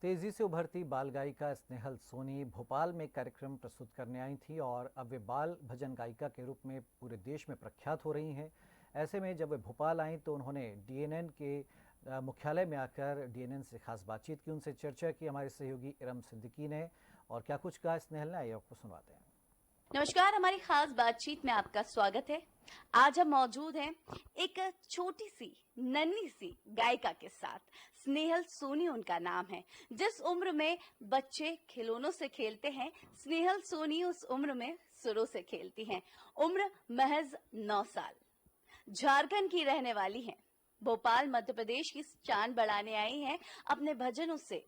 तेजी से उभरती बाल गायिका स्नेहल सोनी भोपाल में कार्यक्रम प्रस्तुत करने आई थी और अब वे बाल भजन गायिका के रूप में पूरे देश में प्रख्यात हो रही हैं। ऐसे में जब वे भोपाल आई तो उन्होंने डीएनएन के मुख्यालय में आकर डीएनएन से खास बातचीत की, उनसे चर्चा की हमारे सहयोगी इरम सिद्दीकी ने। और क्या कुछ कहा स्नेहल ने, आइए आपको सुनवाते हैं। नमस्कार, हमारी खास बातचीत में आपका स्वागत है। आज हम मौजूद हैं एक छोटी सी नन्ही सी गायिका के साथ। स्नेहल सोनी उनका नाम है। जिस उम्र में बच्चे खिलौनों से खेलते हैं, स्नेहल सोनी उस उम्र में सुरों से खेलती हैं। उम्र महज 9 साल। झारखंड की रहने वाली हैं। भोपाल मध्य प्रदेश की चांद बढ़ाने आई हैं। अपने भजनों से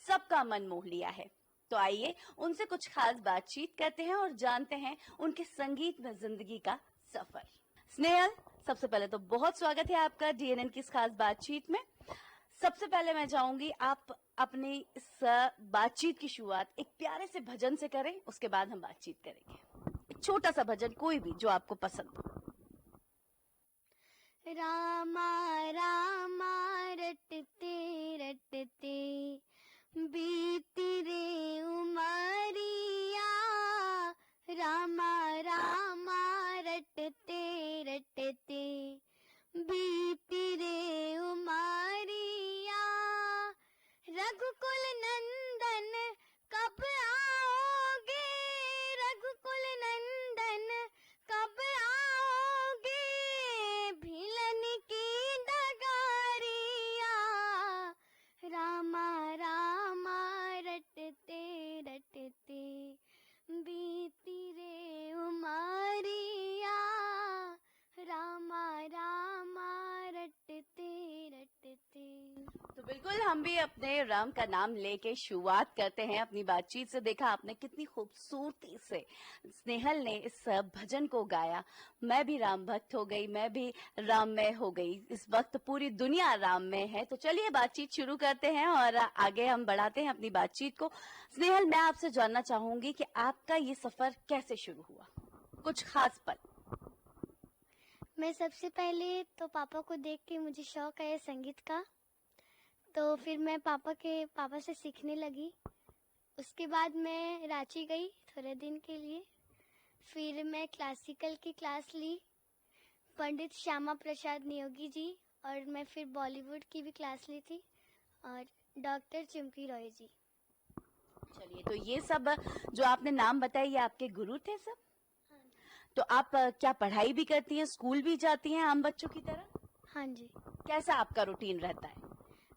सबका मन मोह लिया है। तो आइए उनसे कुछ खास बातचीत करते हैं और जानते हैं उनके संगीत में जिंदगी का सफर। स्नेहल, सबसे पहले तो बहुत स्वागत है आपका डीएनएन की इस खास बातचीत में। सबसे पहले मैं चाहूंगी आप अपनी इस बातचीत की शुरुआत एक प्यारे से भजन से करें, उसके बाद हम बातचीत करेंगे। एक छोटा सा भजन, कोई भी जो आपको पसंद हो। रामा रामा रटते रटते बीती रे उमरिया, रामा रामा रटते रटते बीती रे उमरिया, रघुकुल नंदन कब आओगे, रघुकुल नंदन कब आओगे, भिलन की डगारिया, रामा रामा रटते रटते बीती रे उमरिया, रामा रामा रटते रटते। तो बिल्कुल हम भी अपने राम का नाम लेके शुरुआत करते हैं अपनी बातचीत से। देखा आपने कितनी खूबसूरती से स्नेहल ने इस भजन को गाया। मैं भी राम भक्त हो गई, मैं भी राममय हो गई। इस वक्त पूरी दुनिया राममय है। तो चलिए बातचीत शुरू करते हैं और आगे हम बढ़ाते हैं अपनी बातचीत को। स्नेहल, मैं आपसे जानना चाहूंगी कि आपका ये सफर कैसे शुरू हुआ, कुछ खास पल। मैं सबसे पहले तो पापा को देख के मुझे शौक है संगीत का, तो फिर मैं पापा से सीखने लगी। उसके बाद मैं रांची गई थोड़े दिन के लिए। फिर मैं क्लासिकल की क्लास ली, पंडित श्यामा प्रसाद नियोगी जी, और मैं फिर बॉलीवुड की भी क्लास ली थी, और डॉक्टर चिमकी रॉय जी। चलिए, तो ये सब जो आपने नाम बताए ये आपके गुरु थे सब? तो आप क्या पढ़ाई भी करती हैं, स्कूल भी जाती हैं आम बच्चों की तरह? हाँ जी। कैसा आपका रूटीन रहता है?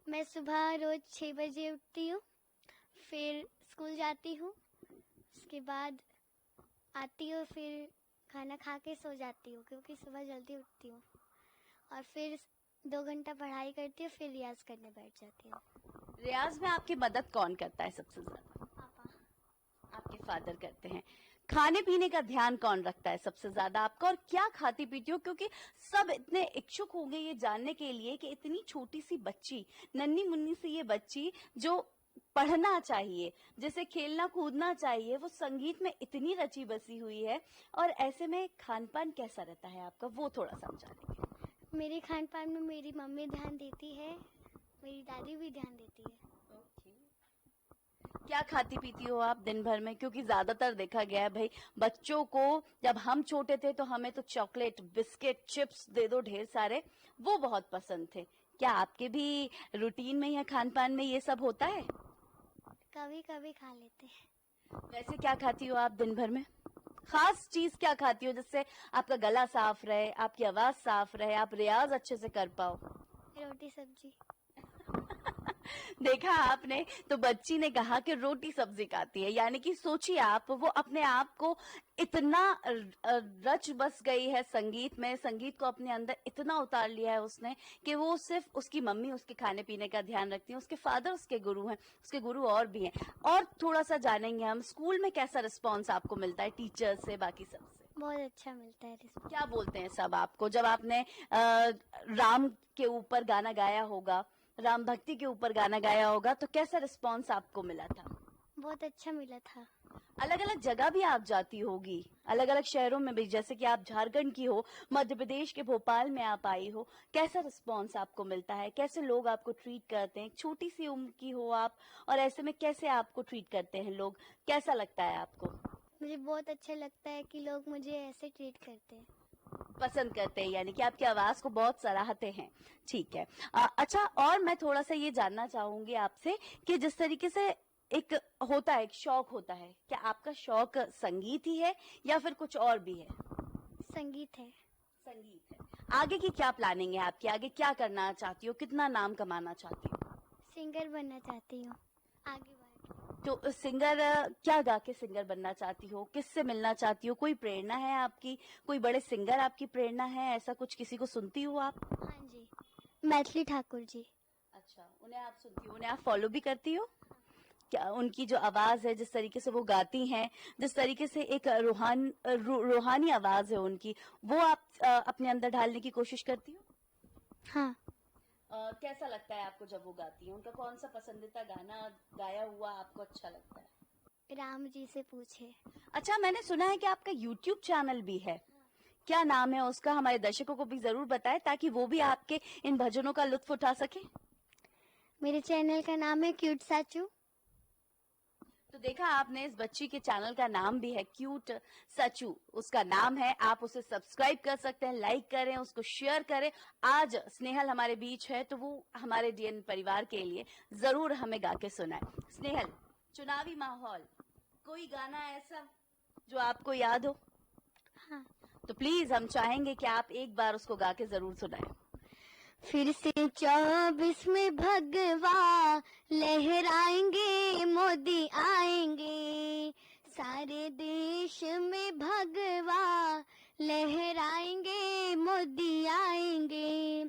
मैं सुबह रोज 6 बजे उठती हूँ, फिर स्कूल जाती हूँ, उसके बाद आती हूँ, फिर खाना खा के सो जाती हूँ क्योंकि सुबह जल्दी उठती हूँ, और फिर 2 घंटा पढ़ाई करती हूँ, फिर रियाज करने बैठ जाती हूँ। रियाज में आपकी मदद कौन करता है सबसे ज्यादा? पापा। आपके फादर करते हैं। खाने पीने का ध्यान कौन रखता है सबसे ज्यादा आपका, और क्या खाती पीती हो? क्योंकि सब इतने इच्छुक होंगे ये जानने के लिए कि इतनी छोटी सी बच्ची, नन्ही मुन्नी सी ये बच्ची जो पढ़ना चाहिए, जिसे खेलना कूदना चाहिए, वो संगीत में इतनी रची बसी हुई है, और ऐसे में खान पान कैसा रहता है आपका, वो थोड़ा समझा देंगे। मेरे खान पान में मेरी मम्मी ध्यान देती है, मेरी दादी भी ध्यान देती है। क्या खाती पीती हो आप दिन भर में? क्योंकि ज्यादातर देखा गया है भाई, बच्चों को जब हम छोटे थे तो हमें तो चॉकलेट, बिस्किट, चिप्स दे दो ढेर सारे, वो बहुत पसंद थे। क्या आपके भी रूटीन में या खान पान में ये सब होता है? कभी कभी खा लेते हैं। वैसे क्या खाती हो आप दिन भर में? खास चीज क्या खाती हो जिससे आपका गला साफ रहे, आपकी आवाज साफ रहे, आप रियाज अच्छे से कर पाओ? रोटी सब्जी। देखा आपने, तो बच्ची ने कहा कि रोटी सब्जी खाती है, यानी कि सोचिए आप, वो अपने आप को इतना रच बस गई है संगीत में, संगीत को अपने अंदर इतना उतार लिया है उसने कि वो सिर्फ उसकी मम्मी उसके खाने पीने का ध्यान रखती है, उसके फादर उसके गुरु हैं, उसके गुरु और भी हैं। और थोड़ा सा जानेंगे हम, स्कूल में कैसा रिस्पॉन्स आपको मिलता है टीचर से, बाकी सबसे? बहुत अच्छा मिलता है रिस्पॉन्स। क्या बोलते हैं सब आपको जब आपने राम के ऊपर गाना गाया होगा, राम भक्ति के ऊपर गाना गाया होगा, तो कैसा रिस्पॉन्स आपको मिला था? बहुत अच्छा मिला था। अलग अलग जगह भी आप जाती होगी, अलग अलग शहरों में भी, जैसे कि आप झारखंड की हो, मध्य प्रदेश के भोपाल में आप आई हो, कैसा रिस्पॉन्स आपको मिलता है, कैसे लोग आपको ट्रीट करते हैं? छोटी सी उम्र की हो आप, और ऐसे में कैसे आपको ट्रीट करते हैं लोग, कैसा लगता है आपको? मुझे बहुत अच्छा लगता है कि लोग मुझे ऐसे ट्रीट करते हैं। पसंद करते हैं, यानी कि आपकी आवाज को बहुत सराहते हैं। ठीक है। अच्छा, और मैं थोड़ा सा ये जानना चाहूंगी आपसे कि जिस तरीके से एक होता है, एक शौक होता है, क्या आपका शौक संगीत ही है या फिर कुछ और भी है? संगीत है। संगीत है। आगे की क्या प्लानिंग है आपकी? आगे क्या करना चाहती हो? कितना नाम कमाना चाहती हो? सिंगर बनना चाहती हूँ आगे बढ़ के। तो सिंगर, क्या गा के सिंगर बनना चाहती हो? किससे मिलना चाहती हो? कोई प्रेरणा है आपकी? कोई बड़े सिंगर आपकी प्रेरणा है? ऐसा कुछ किसी को सुनती हो आप? हाँ जी, मैथिली ठाकुर जी। अच्छा, उन्हें आप सुनती हो, उन्हें आप फॉलो भी करती हो? क्या उनकी जो आवाज है, जिस तरीके से वो गाती हैं, जिस तरीके से एक रूहानी आवाज है उनकी, वो आप अपने अंदर ढालने की कोशिश करती हो? हाँ, कैसा लगता है आपको जब वो गाती हैं? उनका कौन सा पसंदीदा गाना गाया हुआ आपको अच्छा लगता है? राम जी से पूछे। अच्छा, मैंने सुना है कि आपका YouTube चैनल भी है। क्या नाम है उसका? हमारे दर्शकों को भी जरूर बताएं ताकि वो भी आपके इन भजनों का लुत्फ उठा सके। मेरे चैनल का नाम है क्यूट साचू। तो देखा आपने, इस बच्ची के चैनल का नाम भी है क्यूट सचू, उसका नाम है। आप उसे सब्सक्राइब कर सकते हैं, लाइक करें, उसको शेयर करें। आज स्नेहल हमारे बीच है तो वो हमारे डीएन परिवार के लिए जरूर हमें गा के सुनाए। स्नेहल, चुनावी माहौल, कोई गाना ऐसा जो आपको याद हो? हाँ। तो प्लीज हम चाहेंगे कि आप एक बार उसको गा के जरूर सुनाएं। फिर से 24 में भगवा लहराएंगे, मोदी आएंगे। सारे देश में भगवा लहराएंगे, मोदी आएंगे।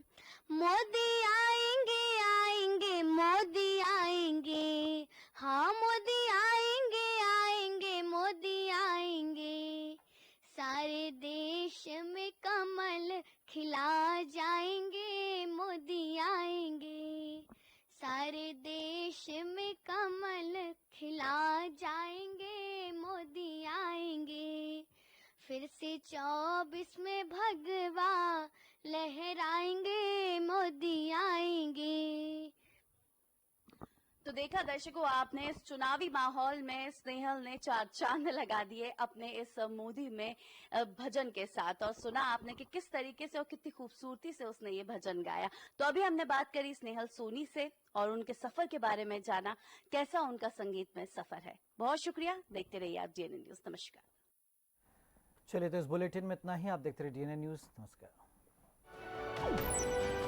मोदी आएंगे, आएंगे, मोदी आएंगे। हाँ, मोदी आएंगे, आएंगे, मोदी आएंगे। सारे देश में कमल खिला जाएंगे, मोदी आएंगे। सारे देश में कमल खिला जाएंगे, मोदी आएंगे। फिर से 24 में भगवा लहराएंगे, मोदी आएंगे। तो देखा दर्शकों, आपने इस चुनावी माहौल में स्नेहल ने चार चांद लगा दिए अपने इस मोदी में भजन के साथ, और सुना आपने कि किस तरीके से और कितनी खूबसूरती से उसने ये भजन गाया। तो अभी हमने बात करी स्नेहल सोनी से और उनके सफर के बारे में जाना, कैसा उनका संगीत में सफर है। बहुत शुक्रिया, देखते रहिए आप डीएनए न्यूज। नमस्कार। चलिए, तो इस बुलेटिन में इतना ही। आप देखते रहिए डीएनए न्यूज़। नमस्कार।